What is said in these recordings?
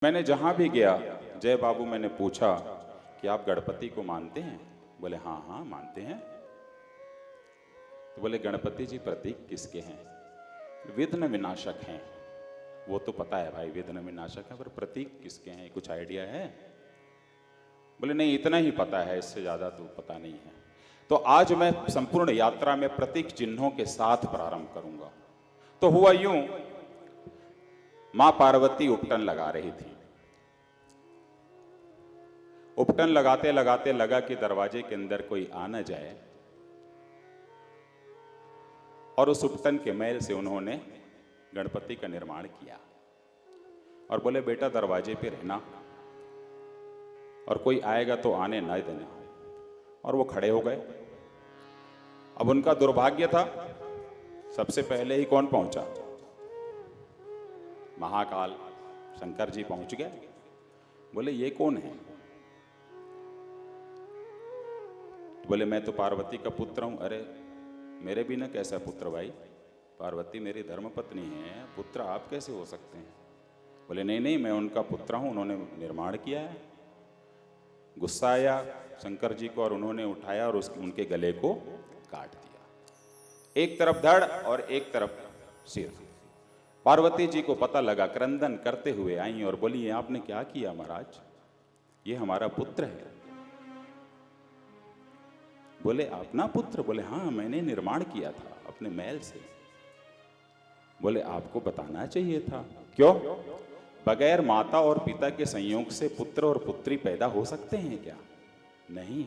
मैंने जहाँ भी गया, जय बाबू मैंने पूछा कि आप गणपति को मानते हैं? बोले हाँ हाँ मानते हैं। तो बोले गणपति जी प्रतीक किसके हैं? विघ्न विनाशक हैं। वो तो पता है भाई विघ्न विनाशक है, पर प्रतीक किसके हैं कुछ आइडिया है? बोले नहीं इतना ही पता है, इससे ज्यादा तो पता नहीं है। तो आज मैं संपूर्ण यात्रा में प्रतीक चिन्हों के साथ प्रारंभ करूंगा। तो हुआ यूं, मां पार्वती उपटन लगा रही थी। उपटन लगाते लगाते लगा कि दरवाजे के अंदर कोई आ न जाए, और उस उपटन के मैल से उन्होंने गणपति का निर्माण किया और बोले बेटा दरवाजे पे रहना और कोई आएगा तो आने ना देना। और वो खड़े हो गए। अब उनका दुर्भाग्य था, सबसे पहले ही कौन पहुंचा? महाकाल शंकर जी पहुंच गए। बोले ये कौन है? बोले मैं तो पार्वती का पुत्र हूं। अरे मेरे भी ना कैसा पुत्र भाई, पार्वती मेरी धर्मपत्नी है, पुत्र आप कैसे हो सकते हैं? बोले नहीं नहीं मैं उनका पुत्र हूं, उन्होंने निर्माण किया है। गुस्सा आया शंकर जी को और उन्होंने उठाया और उनके गले को काट दिया, एक तरफ धड़ और एक तरफ सिर। पार्वती जी को पता लगा, क्रंदन करते हुए आई और बोली आपने क्या किया महाराज? ये हमारा पुत्र है। बोले अपना पुत्र? बोले हाँ मैंने निर्माण किया था अपने मैल से। बोले आपको बताना चाहिए था। क्यों? बगैर माता और पिता के संयोग से पुत्र और पुत्री पैदा हो सकते हैं क्या? नहीं।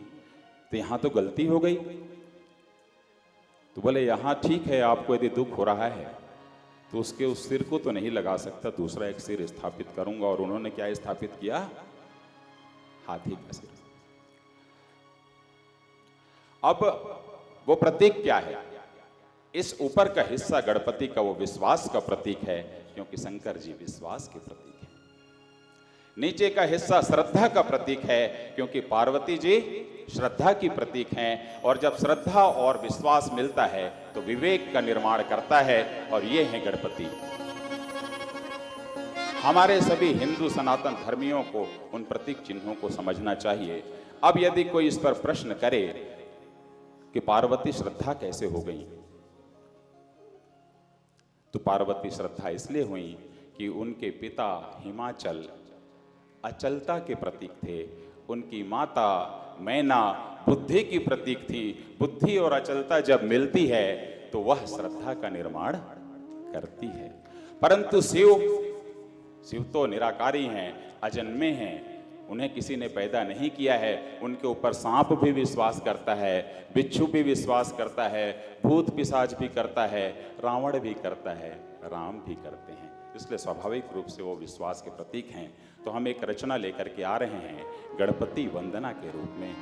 तो यहां तो गलती हो गई। तो बोले यहां ठीक है, आपको यदि दुख हो रहा है तो उसके उस सिर को तो नहीं लगा सकता, दूसरा एक सिर स्थापित करूंगा। और उन्होंने क्या स्थापित किया? हाथी का सिर। अब वो प्रतीक क्या है? इस ऊपर का हिस्सा गणपति का वो विश्वास का प्रतीक है, क्योंकि शंकर जी विश्वास के प्रतीक है। नीचे का हिस्सा श्रद्धा का प्रतीक है, क्योंकि पार्वती जी श्रद्धा की प्रतीक हैं। और जब श्रद्धा और विश्वास मिलता है तो विवेक का निर्माण करता है, और ये है गणपति। हमारे सभी हिंदू सनातन धर्मियों को उन प्रतीक चिन्हों को समझना चाहिए। अब यदि कोई इस पर प्रश्न करे कि पार्वती श्रद्धा कैसे हो गई, तो पार्वती श्रद्धा इसलिए हुई कि उनके पिता हिमाचल अचलता के प्रतीक थे, उनकी माता मैना बुद्धि की प्रतीक थी। बुद्धि और अचलता जब मिलती है तो वह श्रद्धा का निर्माण करती है। परंतु शिव तो निराकारी हैं, अजन्मे हैं, उन्हें किसी ने पैदा नहीं किया है। उनके ऊपर सांप भी विश्वास करता है, बिच्छू भी विश्वास करता है, भूत पिशाच भी करता है, रावण भी करता है, राम भी करते हैं। इसलिए स्वाभाविक रूप से वो विश्वास के प्रतीक हैं। तो हम एक रचना लेकर के आ रहे हैं गणपति वंदना के रूप में।